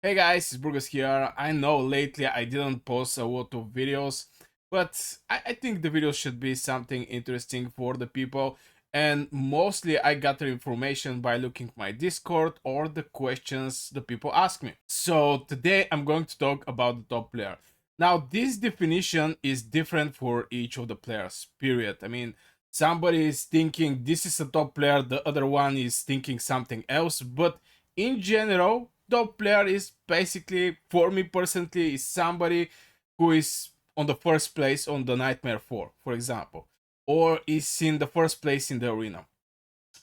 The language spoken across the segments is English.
Hey guys, it's Burgos here. I know lately I didn't post a lot of videos, but I think the videos should be something interesting for the people. And mostly I gather information by looking my Discord or the questions the people ask me. So today I'm going to talk about the top player. Now this definition is different for each of the players, period. I mean, somebody is thinking this is a top player, the other one is thinking something else, but in general, top player is basically, for me personally, is somebody who is on the first place on the Nightmare 4, for example, or is in the first place in the arena,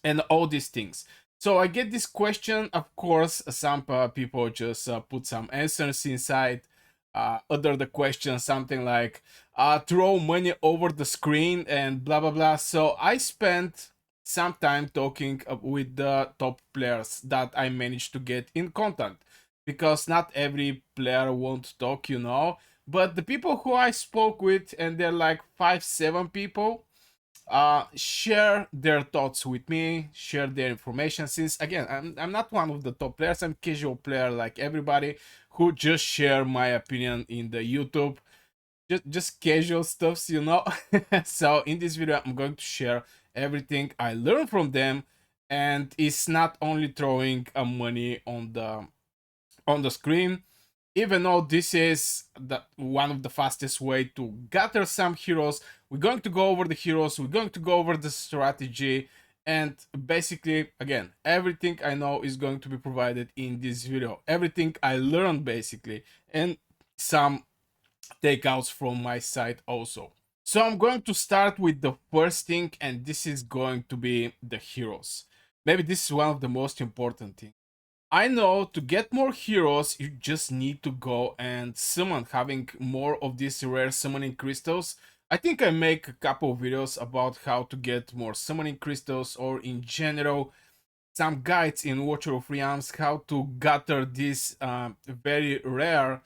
and all these things. So I get this question, of course, some people just put some answers inside. Other the question, something like throw money over the screen and blah blah blah. So I spent some time talking with the top players that I managed to get in contact, because not every player won't talk. But the people who I spoke with, and they're like 5 7 people, share their thoughts with me, share their information, since again I'm not one of the top players. I'm casual player like everybody who just share my opinion in the YouTube, just casual stuffs. So in this video I'm going to share everything I learned from them, and it's not only throwing money on the screen, even though this is one of the fastest way to gather some heroes. We're going to go over the heroes, we're going to go over the strategy, and basically, again, everything I know is going to be provided in this video. Everything I learned, basically, and some takeouts from my side also. So I'm going to start with the first thing, and this is going to be the heroes. Maybe this is one of the most important things. I know to get more heroes, you just need to go and summon, having more of these rare summoning crystals. I think I make a couple of videos about how to get more summoning crystals, or in general, some guides in Watcher of Realms, how to gather this very rare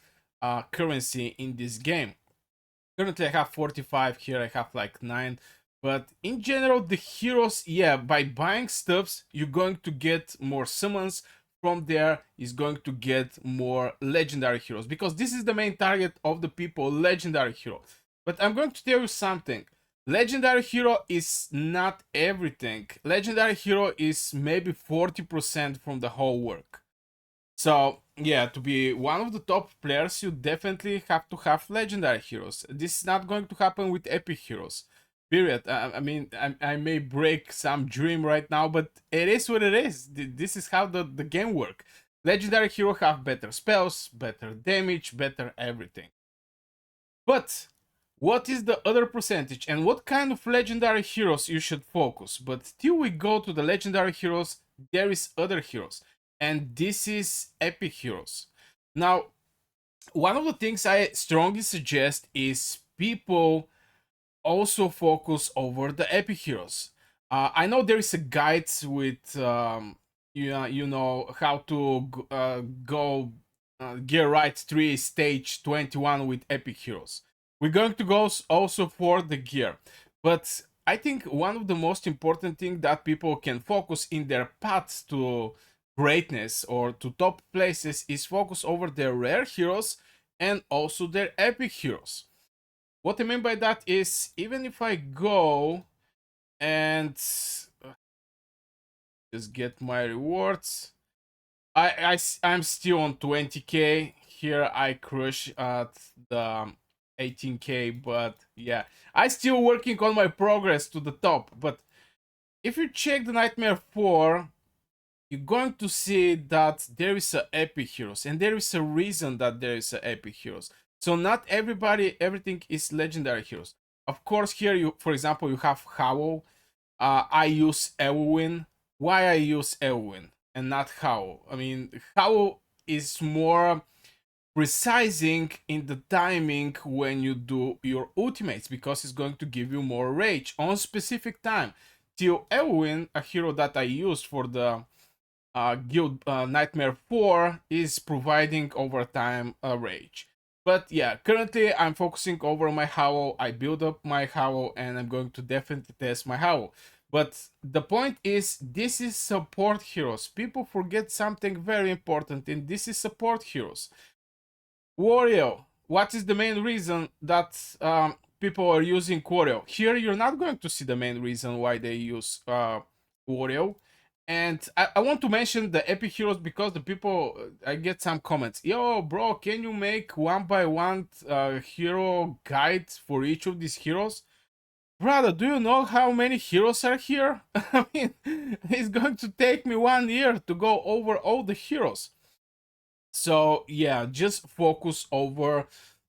currency in this game. Currently I have 45, here I have like 9. But in general, the heroes, yeah, by buying stuffs, you're going to get more summons. From there is going to get more legendary heroes, because this is the main target of the people, legendary hero. But I'm going to tell you something. Legendary hero is not everything. Legendary hero is maybe 40% from the whole work. So yeah, to be one of the top players, you definitely have to have legendary heroes. This is not going to happen with epic heroes. Period. I mean, I may break some dream right now, but it is what it is. This is how the game works. Legendary hero have better spells, better damage, better everything. But what is the other percentage, and what kind of legendary heroes you should focus? But till we go to the legendary heroes, there is other heroes, and this is epic heroes. Now, one of the things I strongly suggest is people also focus over the epic heroes. I know there is a guide with how to go gear right 3 stage 21 with epic heroes. We're going to go also for the gear, but I think one of the most important thing that people can focus in their path to greatness or to top places is focus over their rare heroes and also their epic heroes. What I mean by that is, even if I go and just get my rewards, I'm still on 20k. Here I crush at the 18k, but yeah, I still working on my progress to the top. But if you check the Nightmare 4, you're going to see that there is a epic heroes, and there is a reason that there is a epic heroes. So not everything is legendary heroes. Of course, here you, for example, you have Howl. I use Elwyn. Why I use Elwyn and not Howl? I mean, Howl is more precising in the timing when you do your ultimates, because it's going to give you more rage on specific time. Till Elwyn, a hero that I used for the Guild Nightmare 4, is providing over time a rage. But yeah, currently I'm focusing over my Howl. I build up my Howl, and I'm going to definitely test my Howl. But the point is, this is support heroes. People forget something very important, and this is support heroes. Wario. What is the main reason that people are using Wario? Here, you're not going to see the main reason why they use Wario. And I want to mention the epic heroes because the people, I get some comments. Yo, bro, can you make one by one hero guide for each of these heroes? Brother, do you know how many heroes are here? I mean, it's going to take me 1 year to go over all the heroes. So yeah, just focus over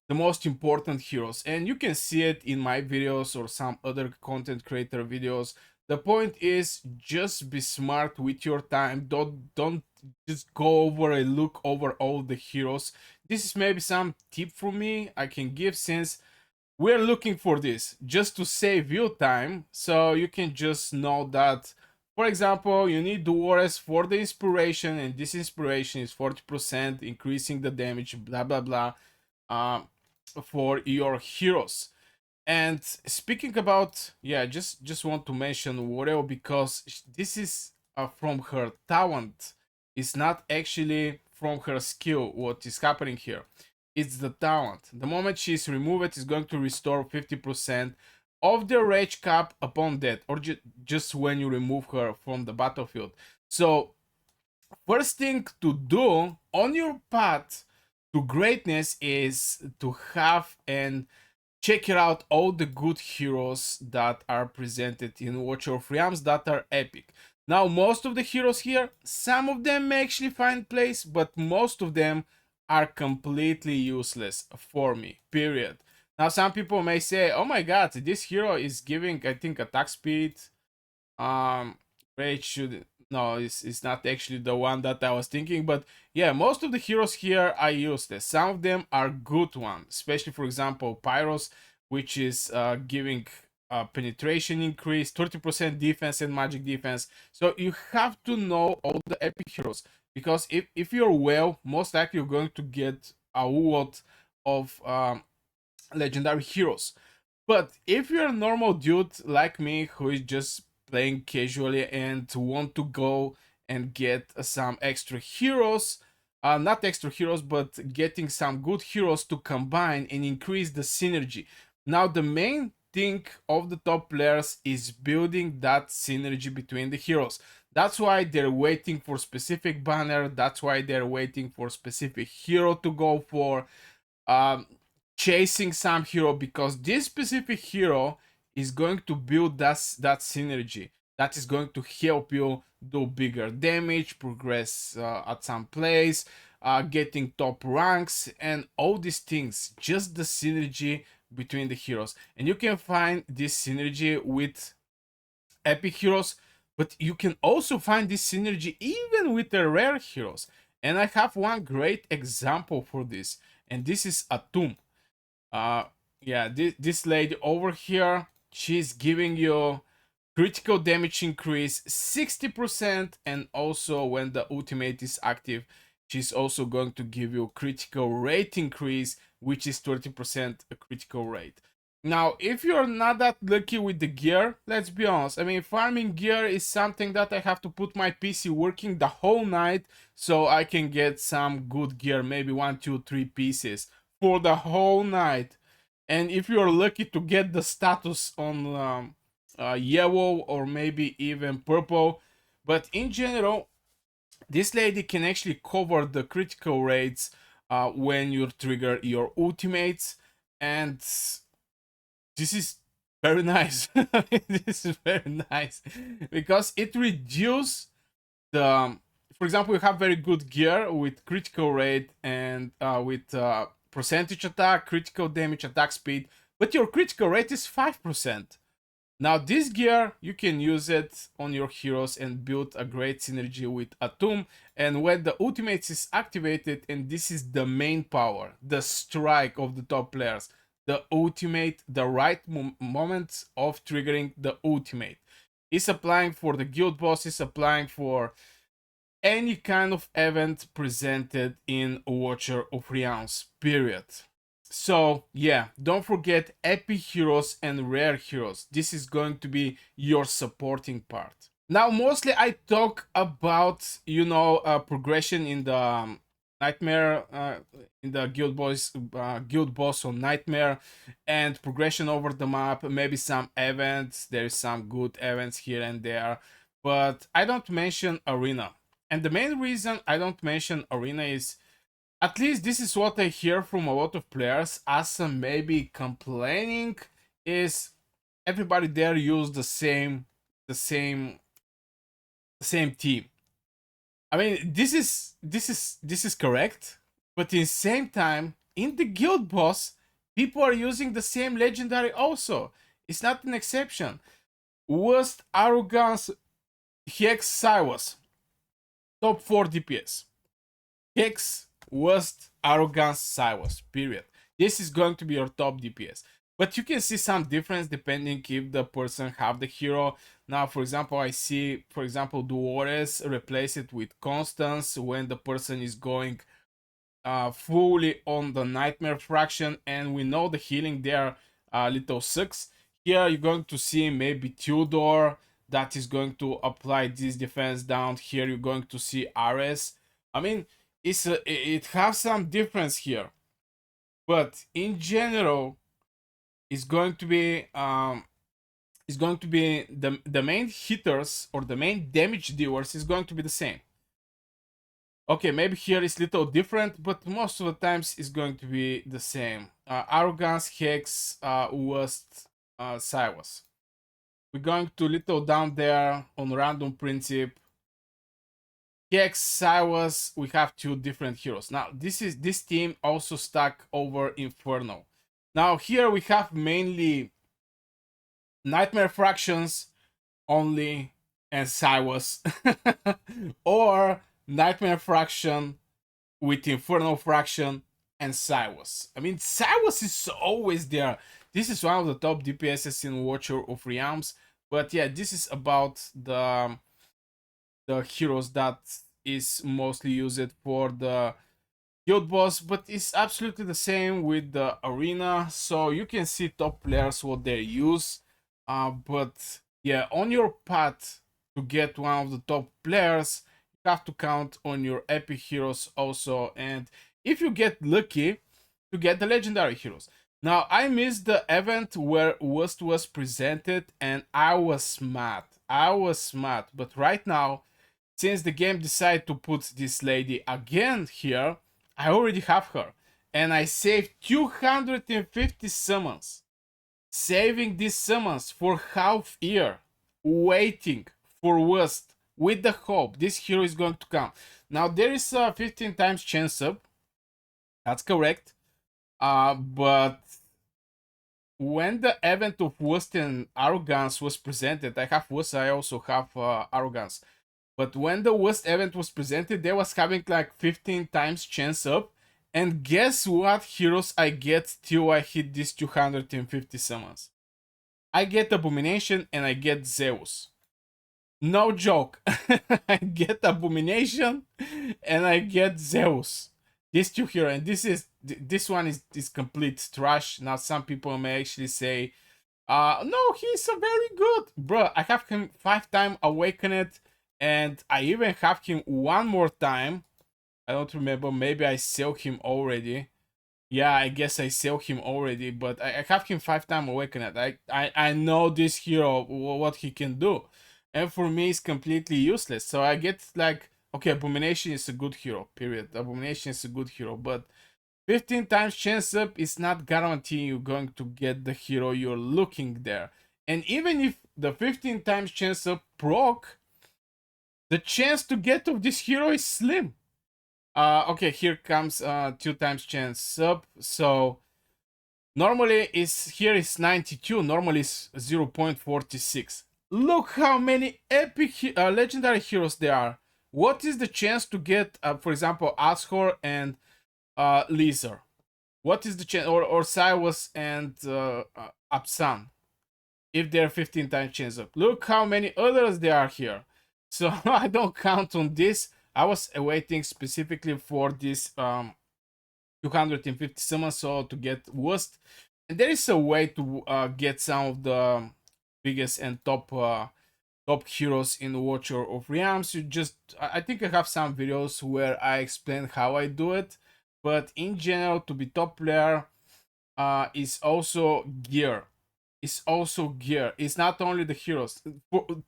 the most important heroes, and you can see it in my videos or some other content creator videos. The point is, just be smart with your time. Don't just go over and look over all the heroes. This is maybe some tip from me I can give, since we're looking for this just to save you time, so you can just know that, for example, you need Duores for the inspiration, and this inspiration is 40% increasing the damage, blah blah blah, um, for your heroes. And speaking about, yeah, just want to mention Wario because this is from her talent. It's not actually from her skill what is happening here. It's the talent. The moment she's removed, it's going to restore 50% of the rage cap upon death, or just when you remove her from the battlefield. So first thing to do on your path to greatness is to have and check it out all the good heroes that are presented in Watcher of Realms that are epic. Now, most of the heroes here, some of them may actually find place, but most of them are completely useless for me, period. Now, some people may say, oh my god, this hero is giving, I think, attack speed, rage should, no, it's not actually the one that I was thinking, but yeah, most of the heroes here are useless. Some of them are good ones, especially for example Pyros, which is giving penetration increase, 30% defense and magic defense. So you have to know all the epic heroes, because if you're well, most likely you're going to get a lot of legendary heroes. But if you're a normal dude like me who is just playing casually and want to go and get some extra heroes, not extra heroes, but getting some good heroes to combine and increase the synergy. Now, the main thing of the top players is building that synergy between the heroes. That's why they're waiting for specific banner. That's why they're waiting for specific hero to go for. Um, Chasing some hero, because this specific hero is going to build that synergy that is going to help you do bigger damage, progress at some place, getting top ranks, and all these things. Just the synergy between the heroes, and you can find this synergy with epic heroes, but you can also find this synergy even with the rare heroes. And I have one great example for this, and this is Atum. uh yeah, this lady over here, she's giving you critical damage increase 60%, and also when the ultimate is active, she's also going to give you critical rate increase, which is 30% a critical rate. Now, if you're not that lucky with the gear, let's be honest, I mean, farming gear is something that I have to put my PC working the whole night so I can get some good gear, maybe 1, 2, 3 pieces for the whole night. And if you're lucky to get the status on yellow or maybe even purple, but in general, this lady can actually cover the critical rates when you trigger your ultimates, and this is very nice. This is very nice because it reduces the, for example, you have very good gear with critical rate and with percentage attack, critical damage, attack speed, but your critical rate is 5%. Now, this gear, you can use it on your heroes and build a great synergy with Atum. And when the ultimate is activated, and this is the main power, the strike of the top players, the ultimate, the right moment of triggering the ultimate. It's applying for the guild boss, it's applying for any kind of event presented in Watcher of Realms, period. So yeah, don't forget epic heroes and rare heroes. This is going to be your supporting part. Now, mostly I talk about, progression in the Nightmare, in the Guild Boss on Nightmare, and progression over the map. Maybe some events. There's some good events here and there, but I don't mention Arena. And the main reason I don't mention Arena is, at least this is what I hear from a lot of players, as some maybe complaining, is everybody there use the same same team. I mean, this is correct, but in same time, in the guild boss, people are using the same legendary also. It's not an exception. Worst arrogance, Hex Siwas, top 4 DPS. Hex, worst arrogance Siwas. Period. This is going to be your top DPS. But you can see some difference depending if the person have the hero. Now, for example, I see, for example, Duores replace it with Constance when the person is going fully on the Nightmare fraction, and we know the healing there little sucks. Here you're going to see maybe Tudor that is going to apply this defense down. Here you're going to see Ares. I mean, it has some difference here, but in general, it's going to be the main hitters or the main damage dealers is going to be the same. Okay, maybe here is little different, but most of the times it's going to be the same. Arrogance, Hex, Worst, Silas. We're going to little down there on random principle. Hex, Silas, we have two different heroes. Now, this team also stuck over Inferno. Now, here we have mainly Nightmare Fractions only and Silas. Or Nightmare Fraction with Inferno Fraction and Silas. I mean, Silas is always there. This is one of the top DPSs in Watcher of Realms. But yeah, this is about the heroes that is mostly used for the guild boss, but it's absolutely the same with the arena. So you can see top players what they use. But yeah, on your path to get one of the top players, you have to count on your epic heroes also, and if you get lucky, to get the legendary heroes. Now, I missed the event where West was presented, and I was mad. But right now, since the game decided to put this lady again here, I already have her. And I saved 250 summons. Saving these summons for half year. Waiting for West. With the hope this hero is going to come. Now there is a 15 times chance up. That's correct. But when the event of West and Arrogance was presented, I have West, I also have Arrogance. But when the West event was presented, they was having like 15 times chance up. And guess what heroes I get till I hit these 250 summons? I get Abomination and I get Zeus. No joke. I get Abomination and I get Zeus. These two heroes, and this one is complete trash. Now some people may actually say, no, he's a very good. Bro, I have him 5-time Awakened, and I even have him one more time. I don't remember, maybe I sell him already. Yeah, I guess I sell him already, but I have him 5-time Awakened. I know this hero, what he can do. And for me, it's completely useless. So I get like, okay, Abomination is a good hero, period. Abomination is a good hero, but 15 times chance up is not guaranteeing you're going to get the hero you're looking there. And even if the 15 times chance up proc, the chance to get of this hero is slim. Okay, here comes 2 times chance up. So normally here is 92, normally is 0.46. Look how many epic legendary heroes there are. What is the chance to get, for example, Ashur and Lizar? What is the chance, or Silas and Absan, if they're 15 times chance up? Look how many others there are here. So I don't count on this. I was waiting specifically for this 250 summons so to get worst. And there is a way to get some of the biggest and top heroes in Watcher of Realms. You just I think I have some videos where I explain how I do it, but in general, to be top player is also gear. It's also gear. It's not only the heroes.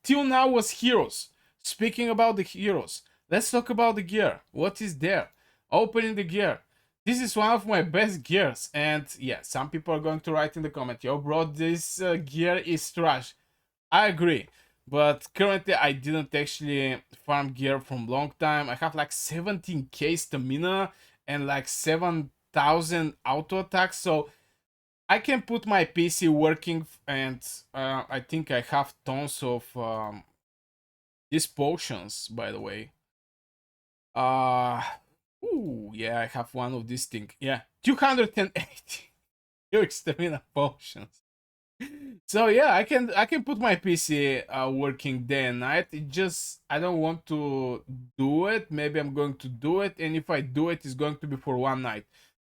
Till now was heroes. Speaking about the heroes, let's talk about the gear. What is there? Opening the gear. This is one of my best gears, and yeah, some people are going to write in the comment, "Yo, bro, this gear is trash." I agree, but currently I didn't actually farm gear from long time. I have like 17k stamina and like 7,000 auto attacks, so I can put my PC working, and I think I have tons of these potions, by the way. Uh, ooh, yeah, I have one of these things. Yeah, 280 huge stamina potions. So yeah, I can put my PC working day and night. It just I don't want to do it. Maybe I'm going to do it, and if I do it, it's going to be for one night.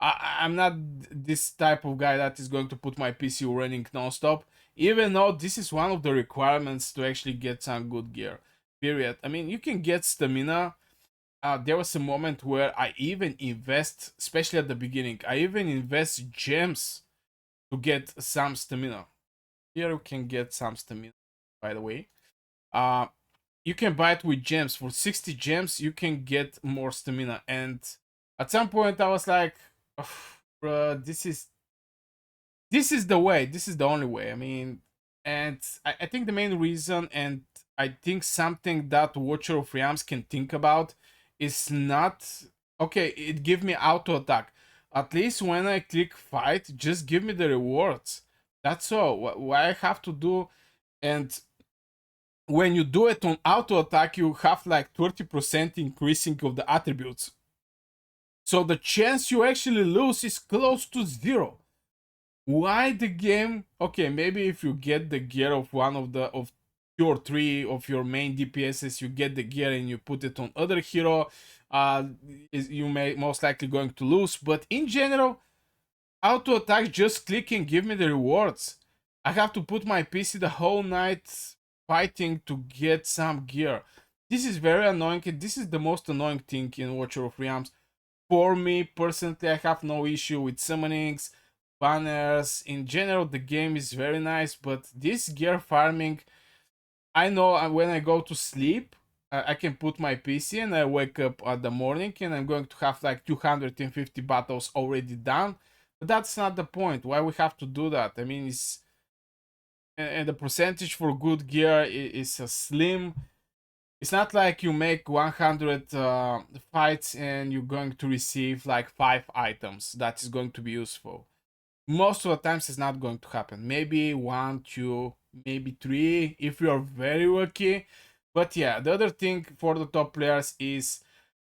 I'm not this type of guy that is going to put my PC running non-stop. Even though this is one of the requirements to actually get some good gear. Period. I mean, you can get stamina. There was a moment where I even invest, especially at the beginning, I even invest gems to get some stamina. Here you can get some stamina, by the way. Uh, you can buy it with gems. For 60 gems, you can get more stamina. And at some point, I was like, bruh, this is the way. This is the only way. I mean, and I think the main reason, and I think something that Watcher of Realms can think about is not okay. It give me auto attack. At least when I click fight, just give me the rewards. That's all. Why I have to do, and when you do it on auto attack, you have like 30% increasing of the attributes. So the chance you actually lose is close to zero. Why the game? Okay, maybe if you get the gear of one of the of 2 or 3 of your main DPSs, you get the gear and you put it on other hero, you may most likely going to lose. But in general, auto attack, just click and give me the rewards. I have to put my PC the whole night fighting to get some gear. This is very annoying, and this is the most annoying thing in Watcher of Realms. For me personally, I have no issue with summonings, banners. In general, the game is very nice, but this gear farming, I know when I go to sleep, I can put my PC and I wake up at the morning and I'm going to have like 250 battles already done. But that's not the point. Why we have to do that? I mean, it's and the percentage for good gear is a slim. It's not like you make 100 fights and you're going to receive like 5 items that is going to be useful. Most of the times it's not going to happen. Maybe 1, 2, maybe 3 if you are very lucky. But yeah, the other thing for the top players is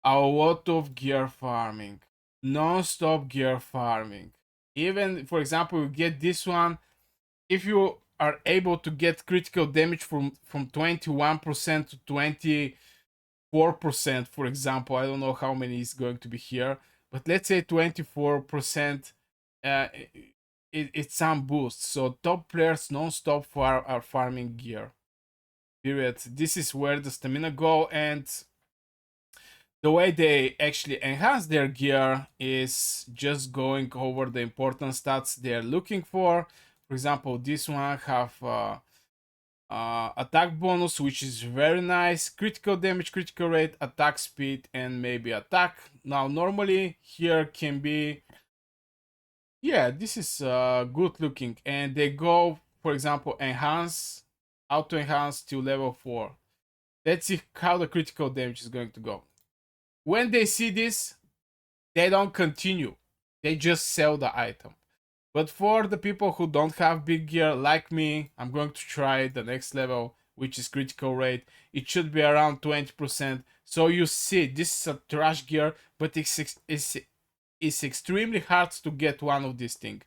a lot of gear farming, non-stop gear farming. Even for example, you get this one. If you are able to get critical damage from 21% to 24%, for example, I don't know how many is going to be here, but let's say 24%, uh, it's some boost. So top players non-stop are farming gear. Period. This is where the stamina go, and the way they actually enhance their gear is just going over the important stats they're looking for. For example, this one have attack bonus, which is very nice, critical damage, critical rate, attack speed, and maybe attack. Now normally here can be, yeah, this is good looking, and they go, for example, enhance, auto enhance to level 4. Let's see how the critical damage is going to go. When they see this, they don't continue, they just sell the item. But for the people who don't have big gear like me, I'm going to try the next level, which is critical rate. It should be around 20%. So you see, this is a trash gear, but it's extremely hard to get one of these things.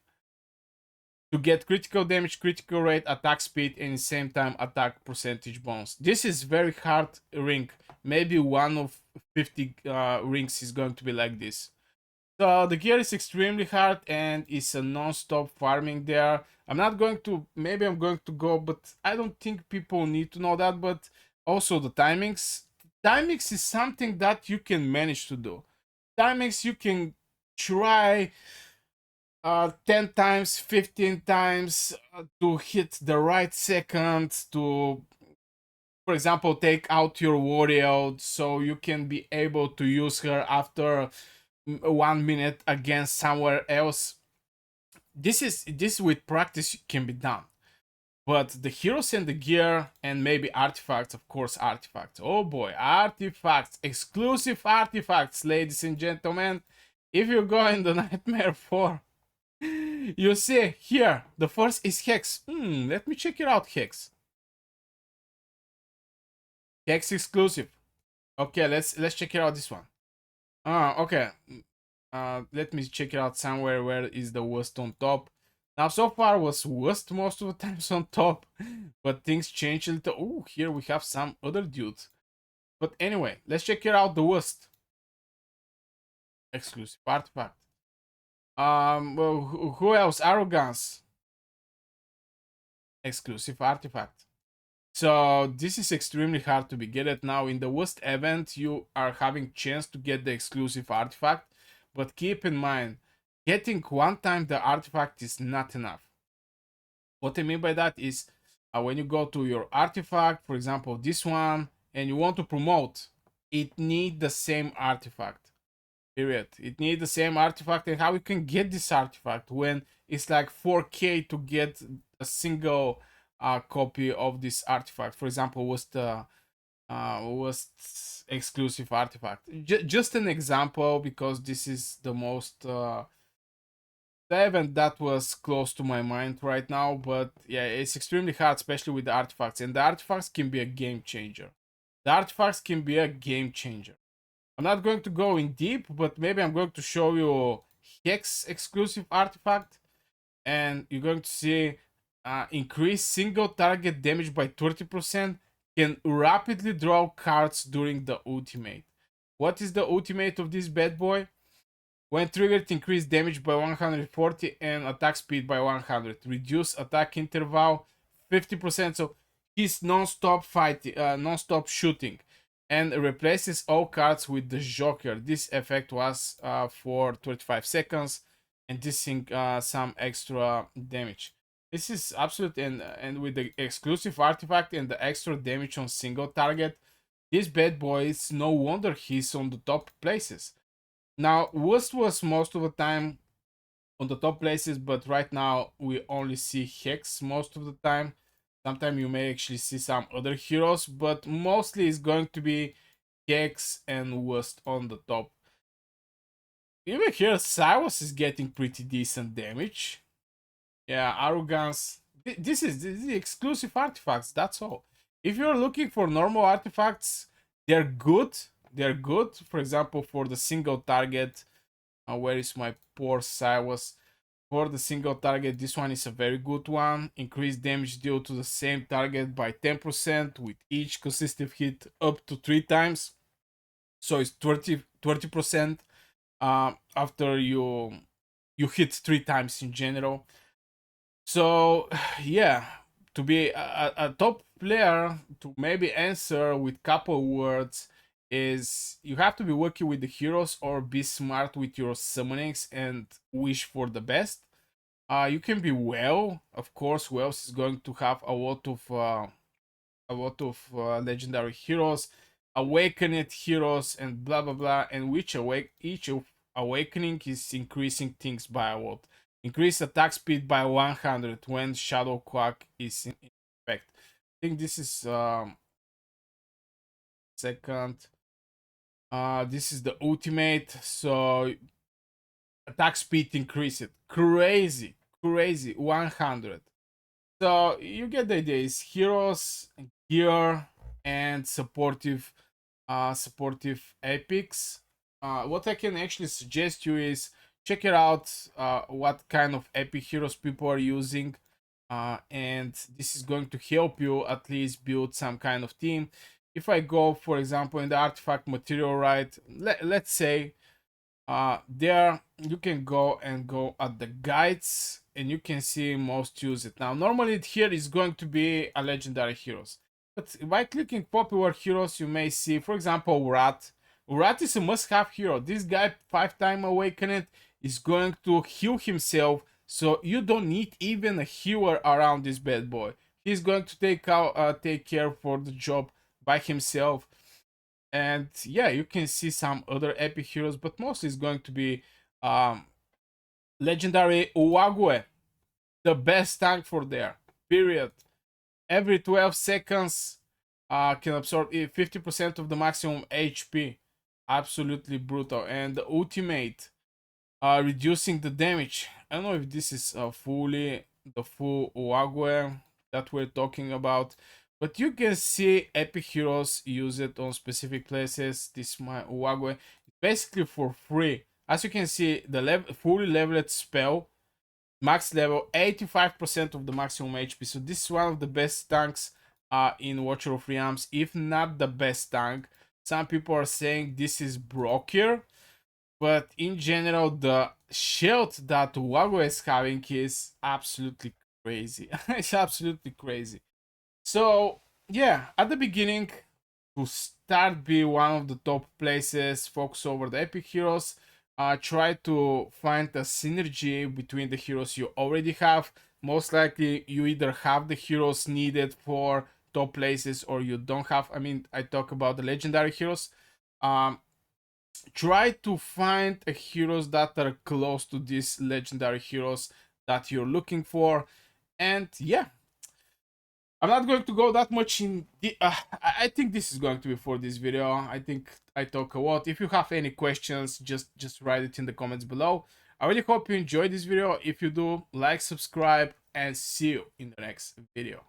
To get critical damage, critical rate, attack speed, and at the same time attack percentage bonus. This is very hard ring. Maybe one of 50 rings is going to be like this. So the gear is extremely hard and it's a non-stop farming there. I'm not going to, maybe I'm going to go, but I don't think people need to know that. But also the timings. Timings is something that you can manage to do. Timings you can try 10 times, 15 times to hit the right second to, for example, take out your warrior so you can be able to use her after 1 minute against somewhere else. This with practice can be done. But the heroes and the gear and maybe artifacts, of course, artifacts. Oh boy, artifacts, exclusive artifacts, ladies and gentlemen. If you go in the Nightmare 4, you see here the first is Hex. Let me check it out, Hex. Hex exclusive. Okay, let's check it out. This one. Okay. Let me check it out somewhere where is the worst on top. Now, so far was worst most of the times on top, but things change a little. Oh, here we have some other dudes. But anyway, let's check it out. The worst exclusive artifact. Well, who else? Arrogance exclusive artifact. So this is extremely hard to be get it now. In the worst event, you are having chance to get the exclusive artifact, but keep in mind, getting one time the artifact is not enough. What I mean by that is when you go to your artifact, for example, this one, and you want to promote, it need the same artifact. Period. It need the same artifact, and how you can get this artifact when it's like 4K to get a single copy of this artifact. For example, was exclusive artifact. Just an example because this is the most the event that was close to my mind right now. But yeah, it's extremely hard, especially with the artifacts, and the artifacts can be a game changer. The artifacts can be a game changer. I'm not going to go in deep, but maybe I'm going to show you Hex exclusive artifact, and you're going to see increase single target damage by 30%, can rapidly draw cards during the ultimate. What is the ultimate of this bad boy? When triggered, increase damage by 140 and attack speed by 100. Reduce attack interval 50%. So he's non-stop fighting, non-stop shooting, and replaces all cards with the Joker. This effect was for 25 seconds, and dissing some extra damage. This is absolute, and with the exclusive artifact and the extra damage on single target, this bad boy is no wonder he's on the top places. Now, Worst was most of the time on the top places, but right now we only see Hex most of the time. Sometimes you may actually see some other heroes, but mostly it's going to be Hex and Worst on the top. Even here, Cyrus is getting pretty decent damage. Yeah, Arrogance. This is the exclusive artifacts, that's all. If you're looking for normal artifacts, they're good. They're good. For example, for the single target, where is my poor Cyrus? For the single target, this one is a very good one. Increased damage dealt to the same target by 10% with each consecutive hit up to 3 times. So it's 20% after you hit 3 times in general. So yeah, to be a top player, to maybe answer with couple words, is you have to be working with the heroes or be smart with your summonings and wish for the best. You can be well, of course. Wells is going to have a lot of legendary heroes, awakened heroes, and blah blah blah. And each of awakening is increasing things by a lot. Increase attack speed by 100 when Shadow Quack is in effect. I think this is second. This is the ultimate, so attack speed increase it. Crazy, crazy, 100. So you get the idea. It's heroes, gear, and supportive epics. What I can actually suggest you is check it out. What kind of epic heroes people are using, and this is going to help you at least build some kind of team. If I go, for example, in the artifact material, right? Let's say There you can go at the guides and you can see most used. Now normally here is going to be a legendary heroes, but by clicking popular heroes you may see, for example, Urat. Urat is a must-have hero. This guy 5-time awakened is going to heal himself, so you don't need even a healer around this bad boy. He's going to take care for the job by himself. And yeah, you can see some other epic heroes, but mostly it's going to be um legendary Uwague, the best tank for there, period. Every 12 seconds can absorb 50% of the maximum HP. Absolutely brutal. And the ultimate, reducing the damage. I don't know if this is fully the full Uwague that we're talking about, but you can see epic heroes use it on specific places. This my Uwague basically for free. As you can see, the fully leveled spell, max level, 85% of the maximum HP. So this is one of the best tanks in Watcher of Realms, if not the best tank. Some people are saying this is brokier, but in general, the shield that Wago is having is absolutely crazy. It's absolutely crazy. So yeah, at the beginning, to start be one of the top places, focus over the epic heroes. Try to find a synergy between the heroes you already have. Most likely, you either have the heroes needed for top places or you don't have. I mean, I talk about the legendary heroes. Um, Try to find heroes that are close to these legendary heroes that you're looking for. And yeah, I'm not going to go that much in the I think this is going to be for this video. I think I talk a lot. If you have any questions, just write it in the comments below. I really hope you enjoyed this video. If you do, like, subscribe, and see you in the next video.